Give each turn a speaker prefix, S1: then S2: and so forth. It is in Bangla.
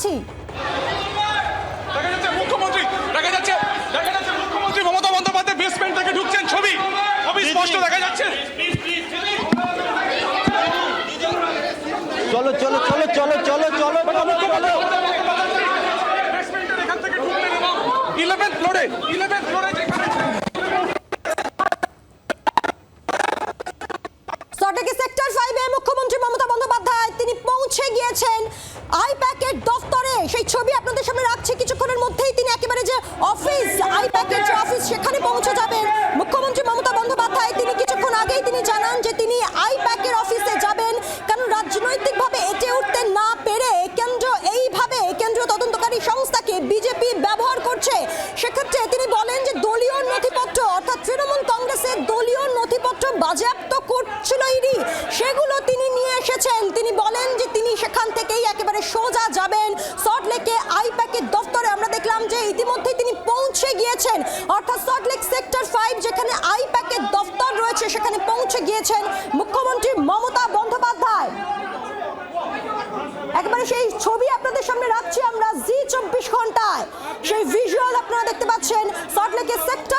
S1: পাচ্ছি।
S2: মুখ্যমন্ত্রী মমতা বন্দ্যোপাধ্যায় বেসমেন্ট থেকে ঢুকছেন, ছবি স্পষ্ট দেখা যাচ্ছে।
S3: চলো চলো চলো চলো চলো চলো চলো।
S2: 11th ফ্লোরে
S1: সল্টলেকের সেক্টর 5 এ মুখ্যমন্ত্রী মমতা বন্দ্যোপাধ্যায় তিনি পৌঁছে গিয়েছেন আইপ্যাকের দফতরে। সেই ছবি আপনাদের সামনে রাখছি। কিছুক্ষণের মধ্যেই তিনি একেবারে যে অফিস, আইপ্যাকের যে অফিস, সেখানে পৌঁছে যাবেন মুখ্যমন্ত্রী মমতা বন্দ্যোপাধ্যায়। তিনি কিছুক্ষণ আগেই তিনি জানান যে তিনি আইপ্যাকের অফিসে যাবেন, কারণ রাজনৈতিকভাবে এটে উঠতে না পেরে কেন্দ্র এইভাবে কেন্দ্রীয় তদন্তকারী সংস্থাকে বিজেপি ব্যবহার করছে। সেক্ষেত্রে তিনি বলেন যে দলীয় নথিপত্র, অর্থাৎ তৃণমূল কংগ্রেসের দলীয় নথিপত্র বাজেয়াপ্ত করছিল ইডি, সেগুলো তিনি নিয়ে এসেছেন। তিনি বলেন যে তিনি সেখান থেকেই একেবারে সোজা যাবেন সল্টলেকে আইপ্যাকের দফতরে। আমরা দেখলাম যে ইতিমধ্যে তিনি পৌঁছে গিয়েছেন, অর্থাৎ সল্টলেক সেক্টর 5 যেখানে আইপ্যাকের দফতর রয়েছে সেখানে পৌঁছে গিয়েছেন মুখ্যমন্ত্রী মমতা বন্দ্যোপাধ্যায়। একবারে সেই ছবি আপনাদের সামনে রাখছি আমরা জি 24 ঘন্টায়। সেই ভিজুয়াল আপনারা দেখতে পাচ্ছেন সল্টলেকের সেক্টর